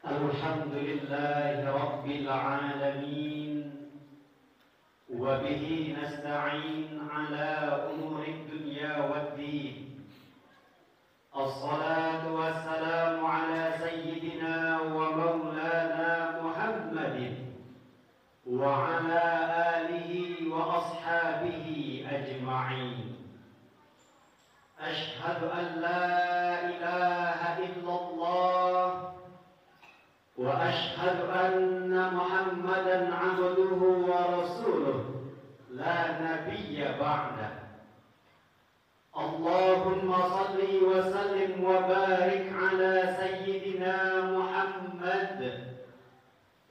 الحمد لله رب العالمين وبه نستعين على أمور الدنيا والدين. الصلاة والسلام على سيدنا ومولانا محمد وعلى آله وأصحابه أجمعين. أشهد أن لا إله إلا الله وأشهد أن محمدا عبده ورسوله لا نبي بعده. اللهم صل وسلم وبارك على سيدنا محمد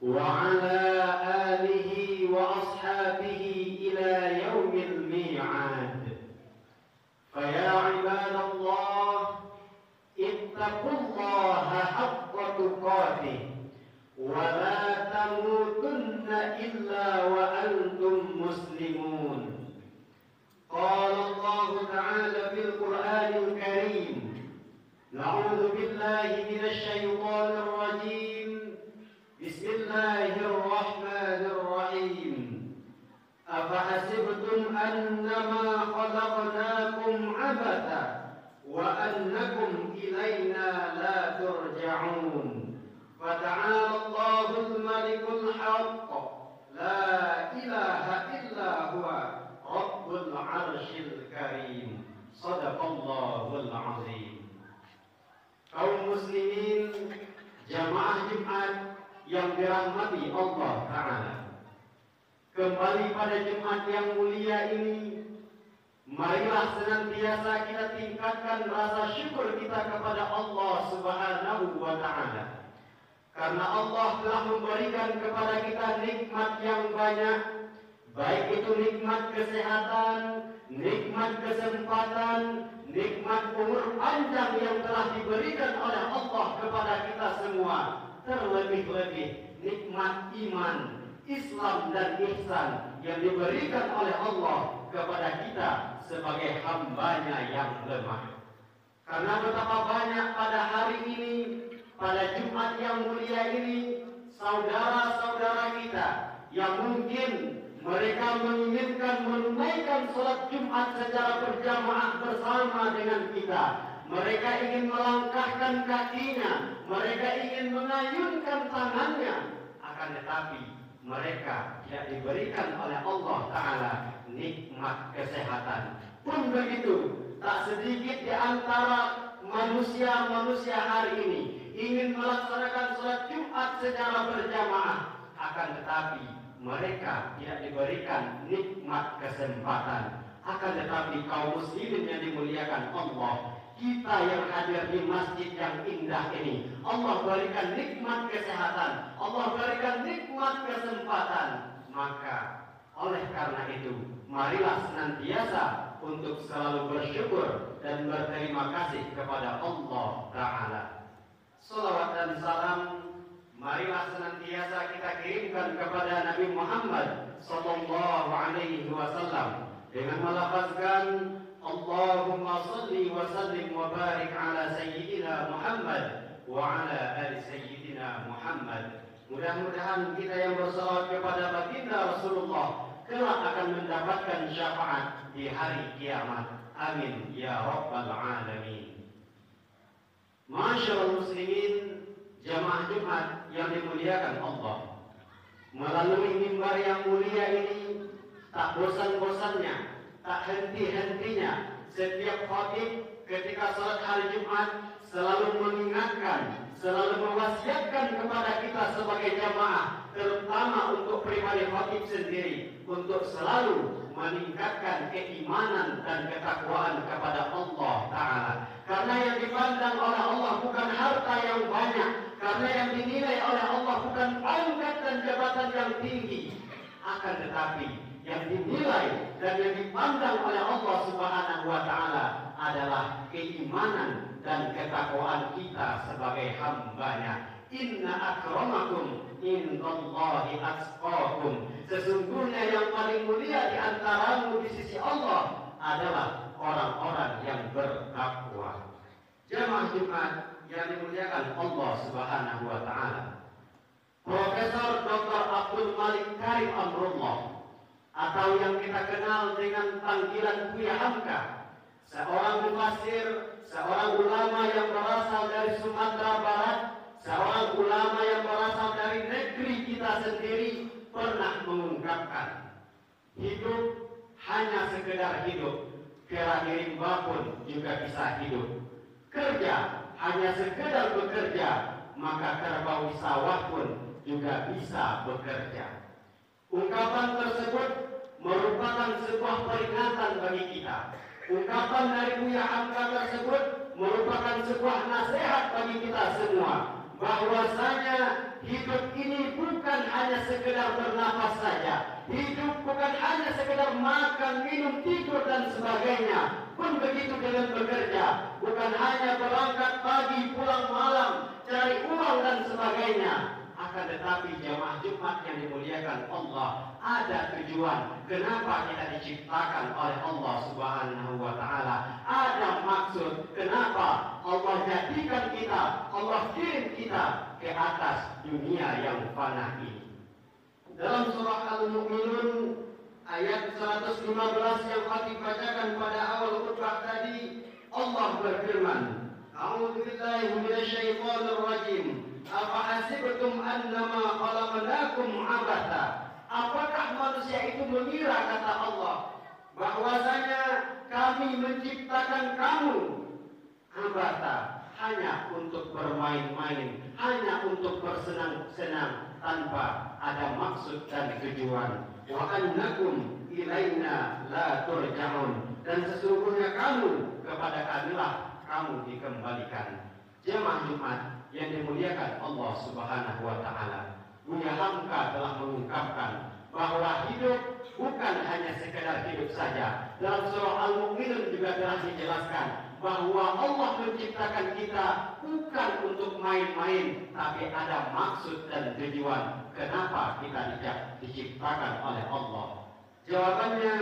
وعلى آله وأصحابه إلى يوم الميعاد. فيا عباد الله اتقوا الله حق تقاته ولا تموتن إلا وأنتم مسلمون. قال الله تعالى في القرآن الكريم: نعوذ بالله من الشيطان الرجيم. بسم الله الرحمن الرحيم. أفحسبتم أنما خلقناكم عبثا وأنكم إلينا لا ترجعون. فتعالى الله الملك الحق لا إله إلا هو رب العرش الكريم. صدق الله العظيم. Kaum muslimin jamaah Jumat yang dirahmati Allah Ta'ala, kembali pada Jumat yang mulia ini, marilah senantiasa kita tingkatkan rasa syukur kita kepada Allah Subhanahu wa Ta'ala. Karena Allah telah memberikan kepada kita nikmat yang banyak, baik itu nikmat kesehatan, nikmat kesempatan, nikmat umur panjang yang telah diberikan oleh Allah kepada kita semua. Terlebih-lebih nikmat iman, Islam dan ihsan yang diberikan oleh Allah kepada kita sebagai hambanya yang lemah. Karena betapa banyak pada hari ini, pada Jumat yang mulia ini, saudara-saudara kita yang mungkin mereka menginginkan menunaikan sholat Jumat secara berjamaah bersama dengan kita. Mereka ingin melangkahkan kakinya, mereka ingin mengayunkan tangannya, akan tetapi mereka tidak diberikan oleh Allah Ta'ala nikmat kesehatan. Pun begitu, tak sedikit di antara manusia-manusia hari ini ingin melaksanakan sholat Jumat secara berjamaah, akan tetapi mereka tidak diberikan nikmat kesempatan. Akan tetapi kaum muslimin yang dimuliakan Allah, kita yang hadir di masjid yang indah ini, Allah berikan nikmat kesehatan, Allah berikan nikmat kesempatan. Maka oleh karena itu, marilah senantiasa untuk selalu bersyukur dan berterima kasih kepada Allah Ta'ala. Salawat dan salam marilah senantiasa kita kirimkan kepada Nabi Muhammad sallallahu alaihi wasallam dengan melafazkan Allahumma salli wa sallim wa barik ala sayyidina Muhammad wa ala ali sayyidina Muhammad. Mudah-mudahan kita yang bersalawat kepada baginda Rasulullah kelak akan mendapatkan syafaat di hari kiamat. Amin ya rabbal alamin. Masyaallah muslimin, jamaah Jumat yang dimuliakan Allah, melalui mimbar yang mulia ini, tak bosan-bosannya, tak henti-hentinya, setiap khatib ketika salat hari Jumat selalu mengingatkan, selalu mewasiatkan kepada kita sebagai jamaah, terutama untuk pribadi khatib sendiri, untuk selalu meningkatkan keimanan dan ketakwaan kepada Allah Ta'ala. Karena yang dipandang oleh Allah bukan harta yang banyak, karena yang dinilai oleh Allah bukan pangkat dan jabatan yang tinggi, akan tetapi yang dinilai dan yang dipandang oleh Allah Subhanahu wa Ta'ala adalah keimanan dan ketakwaan kita sebagai hambanya. Inna akramakum indallahi atqakum. Sesungguhnya yang paling mulia di antaramu di sisi Allah adalah orang-orang yang bertakwa. Jamaah Jumat yang dimuliakan Allah Subhanahu wa taala. Profesor Dr. Abdul Malik Karim Amrullah atau yang kita kenal dengan panggilan Buya Hamka, seorang mufassir, seorang ulama yang berasal dari Sumatera Barat, seorang ulama yang berasal dari negeri kita sendiri, pernah mengungkapkan, hidup hanya sekedar hidup, kera rimba pun juga bisa hidup. Kerja hanya sekedar bekerja, maka kerbau sawah pun juga bisa bekerja. Ungkapan tersebut merupakan sebuah peringatan bagi kita. Ungkapan dari Buya Hamka tersebut merupakan sebuah nasihat bagi kita semua, bahwasanya hidup ini bukan hanya sekedar bernafas saja. Hidup bukan hanya sekedar makan, minum, tidur dan sebagainya. Pun begitu dengan bekerja, bukan hanya berangkat pagi, pulang malam, cari uang dan sebagainya. Akan tetapi jamaah Jumat yang dimuliakan Allah, ada tujuan kenapa kita diciptakan oleh Allah Subhanahu wa taala. Ada maksud kenapa Allah jadikan kita, Allah kirim kita ke atas dunia yang fana ini. Dalam surah Al-Mu'minun ayat 115 yang kami bacakan pada awal khutbah tadi, Allah berfirman, A'udzu billahi minasyaitonir rajim. Afahasibtum annama khalaqnakum abatha. Apakah manusia itu mengira, kata Allah, bahwasanya kami menciptakan kamu abatha, hanya untuk bermain-main, hanya untuk bersenang-senang tanpa ada maksud dan tujuan. Wa annakum ilaina la turja'un, dan sesungguhnya kamu kepada kamilah kamu dikembalikan. Jemaah Jumat yang dimuliakan Allah Subhanahu wa taala, Buya Hamka telah mengungkapkan bahwa hidup bukan hanya sekedar hidup saja. Dalam surah Al-Mu'minun juga telah dijelaskan bahwa Allah menciptakan kita bukan untuk main-main, tapi ada maksud dan tujuan kenapa kita diciptakan oleh Allah. Jawabannya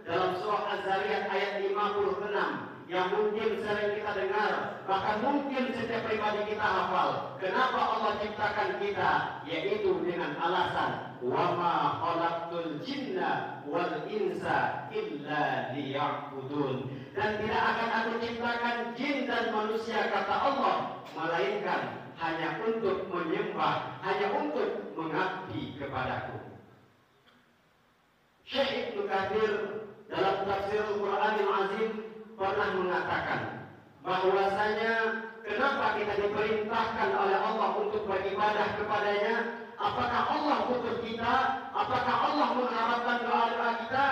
dalam surah Az-Zariyat ayat 56 yang mungkin sering kita dengar, bahkan mungkin setiap pribadi kita hafal. Kenapa Allah ciptakan kita? Yaitu dengan alasan wa ma khalaqtul jinna wal insa illa liya'budun. Dan tidak akan aku ciptakan jin dan manusia, kata Allah, melainkan hanya untuk menyembah, hanya untuk mengabdi kepadaku. Syekh Ibnu Katsir dalam tafsir Al-Qur'anil Azim pernah mengatakan bahwasanya kenapa kita diperintahkan oleh Allah untuk beribadah kepadanya? Apakah Allah butuh kita? Apakah Allah mengharapkan doa-doa kita?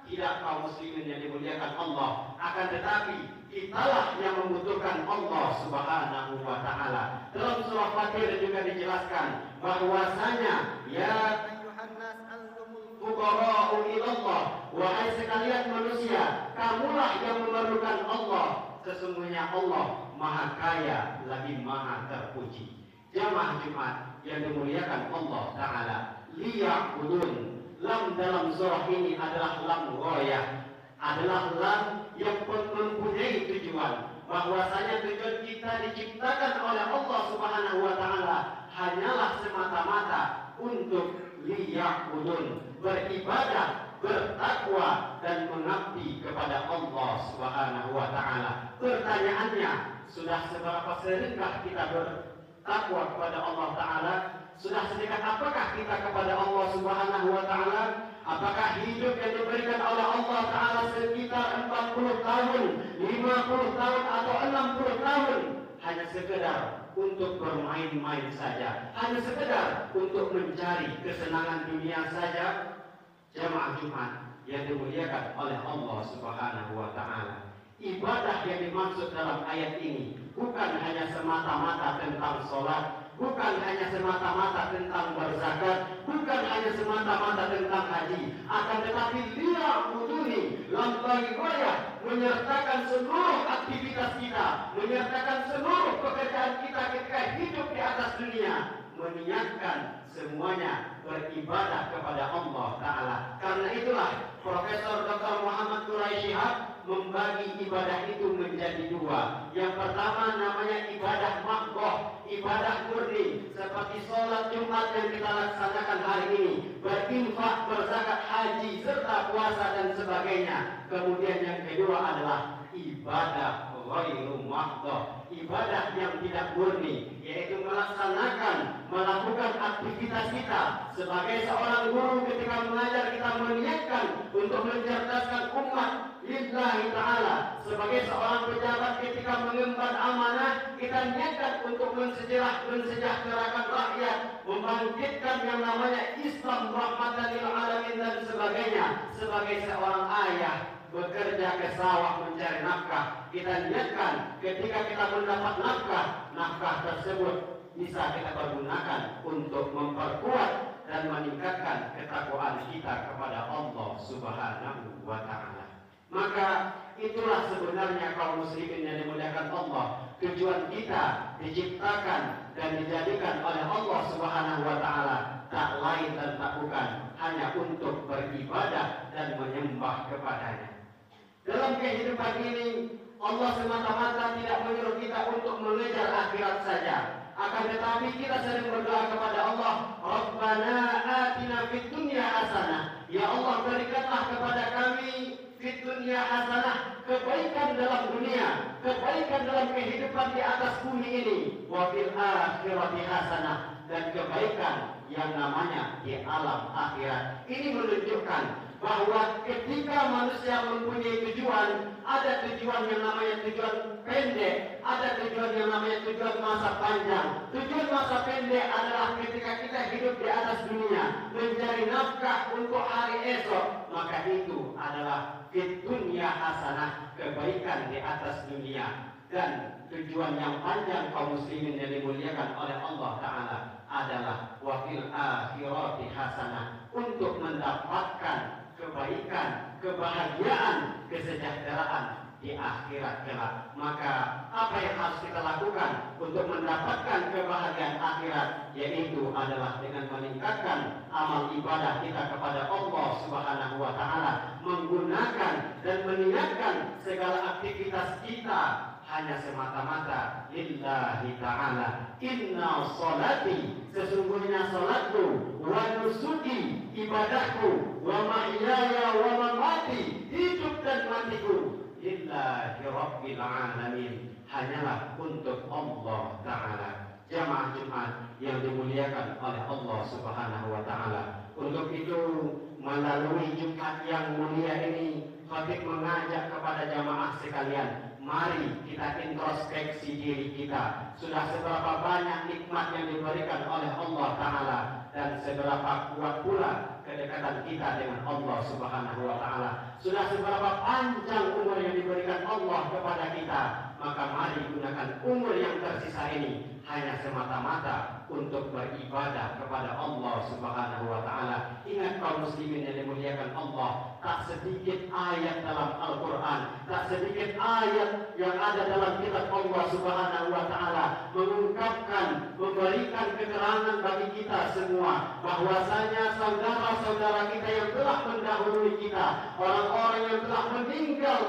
Tidak, kaum muslimin yang dimuliakan Allah. Akan tetapi kitalah yang membutuhkan Allah Subhanahu wa taala. Dalam surah Fatir juga dijelaskan bahwasanya ya ayyuhannas antumul fuqara'u ilallah, wahai sekalian manusia, kamulah yang memerlukan Allah. Sesungguhnya Allah Maha Kaya lagi Maha Terpuji. Jamaah Jumat yang dimuliakan Allah taala, liya'budun. Lam dalam surah ini adalah lam ghayah, adalah lam yang mempunyai tujuan. Bahwasanya tujuan kita diciptakan oleh Allah Subhanahu wa taala hanyalah semata-mata untuk liya'budun, beribadah, bertakwa dan mengabdi kepada Allah Subhanahu wa taala. Pertanyaannya, sudah seberapa seringkah kita bertakwa kepada Allah taala? Sudah sedekat apakah kita kepada Allah Subhanahu wa taala? Apakah hidup yang diberikan oleh Allah taala sekitar 40 tahun, 50 tahun atau 60 tahun hanya sekedar untuk bermain-main saja, hanya sekedar untuk mencari kesenangan dunia saja? Jamaah Jumat yang dimuliakan oleh Allah Subhanahu wa taala, ibadah yang dimaksud dalam ayat ini bukan hanya semata-mata tentang sholat, bukan hanya semata-mata tentang berzakat, bukan hanya semata-mata tentang haji, akan tetapi liya'buduni, lambai ghayah, menyertakan seluruh aktivitas kita, menyertakan seluruh pekerjaan kita ketika hidup di atas dunia, meniatkan semuanya beribadah kepada Allah taala. Karena itulah Profesor Dr. Muhammad Quraisy Shihab membagi ibadah itu menjadi dua. Yang pertama namanya ibadah makhdhah, ibadah murni, seperti sholat Jumat yang kita laksanakan hari ini, berinfak, berzakat, haji, serta puasa dan sebagainya. Kemudian yang kedua adalah ibadah ghairu makhdhah, ibadah yang tidak murni, yaitu melakukan aktivitas kita sebagai seorang guru ketika mengajar, kita meniatkan untuk mencerdaskan umat lillahi ta'ala. Sebagai seorang pejabat ketika mengemban amanah, kita niatkan untuk mensejahterakan rakyat, membangkitkan yang namanya Islam rahmatan lil alamin dan sebagainya. Sebagai seorang ayah bekerja ke sawah mencari nafkah, kita niatkan ketika kita mendapat nafkah tersebut bisa kita pergunakan untuk memperkuat dan meningkatkan ketakwaan kita kepada Allah Subhanahu wa ta'ala. Maka itulah sebenarnya kaum muslimin yang dimuliakan Allah. Tujuan kita diciptakan dan dijadikan oleh Allah Subhanahu wa ta'ala tak lain dan tak bukan hanya untuk beribadah dan menyembah kepadanya. Dalam kehidupan ini Allah semata-mata tidak menyuruh kita untuk mengejar akhirat saja, akan tetapi kita sering berdoa kepada Allah, Rabbana atina fid dunya hasanah. Ya Allah, berikanlah kepada kami fid dunya hasanah, kebaikan dalam dunia, kebaikan dalam kehidupan di atas bumi ini, wa fil akhirati hasanah, dan kebaikan yang namanya di alam akhirat. Ini menunjukkan bahwa ketika manusia mempunyai tujuan, ada tujuan yang namanya tujuan pendek, ada tujuan yang namanya tujuan masa panjang. Tujuan masa pendek adalah ketika kita hidup di atas dunia, mencari nafkah untuk hari esok, maka itu adalah fid dunya hasanah, kebaikan di atas dunia. Dan tujuan yang panjang kaum muslimin yang dimuliakan oleh Allah Ta'ala adalah wa fil akhirati hasanah, untuk mendapatkan kebaikan, kebahagiaan, kesejahteraan di akhirat kelak. Maka apa yang harus kita lakukan untuk mendapatkan kebahagiaan akhirat, yaitu adalah dengan meningkatkan amal ibadah kita kepada Allah Subhanahu wa ta'ala, menggunakan dan meniatkan segala aktivitas kita hanya semata-mata lillahi ta'ala. Inna sholati, sesungguhnya salatku, wa nusuki, ibadahku, wa mahyaya wa mamati, hidup dan matiku, lillahi rabbil alamin, hanyalah untuk Allah Ta'ala. Jamaah Jumat yang dimuliakan oleh Allah Subhanahu wa ta'ala. Untuk itu, melalui Jumat yang mulia ini, khatib mengajak kepada jamaah sekalian, mari kita introspeksi diri kita. Sudah seberapa banyak nikmat yang diberikan oleh Allah Ta'ala, dan seberapa kuat pula kedekatan kita dengan Allah Subhanahu wa ta'ala. Sudah seberapa panjang umur yang diberikan Allah kepada kita. Maka mari gunakan umur yang tersisa ini hanya semata-mata untuk beribadah kepada Allah Subhanahu wa ta'ala. Ingat kaum muslimin yang dimuliakan Allah, tak sedikit ayat dalam Al-Quran, tak sedikit ayat yang ada dalam kitab Allah Subhanahu wa ta'ala mengungkapkan, memberikan keterangan bagi kita semua bahwasanya saudara-saudara kita yang telah mendahului kita, orang-orang yang telah meninggal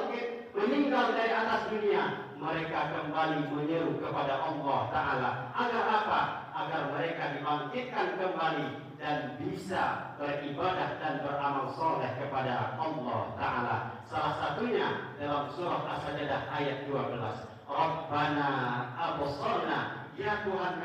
dari atas dunia, mereka kembali menyeru kepada Allah Ta'ala. Agar apa? Agar mereka dibangkitkan kembali dan bisa beribadah dan beramal soleh kepada Allah Ta'ala. Salah satunya dalam surah As-Sajdah ayat 12. Rabbana absarna, ya Tuhan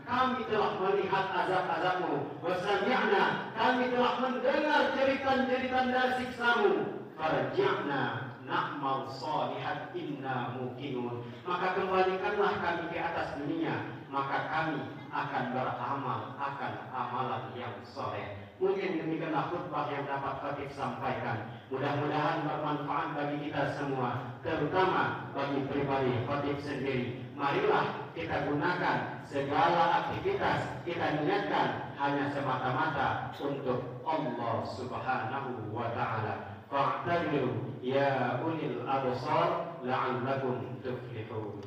kami telah melihat azab-azab-Mu, wa sami'na, kami telah mendengar jeritan-jeritan dari siksa-Mu, farji'na na'mal sholihan inna muqinun, maka kembalikanlah kami ke atas dunia, maka kami akan beramal akan amalan yang soleh. Mungkin demikianlah khutbah yang dapat khatib sampaikan. Mudah-mudahan bermanfaat bagi kita semua, terutama bagi pribadi khatib sendiri. Marilah kita gunakan segala aktivitas, kita niatkan hanya semata-mata untuk Allah Subhanahu wa ta'ala. Fa'tabiru ya ulil absar la'allakum tuflihun.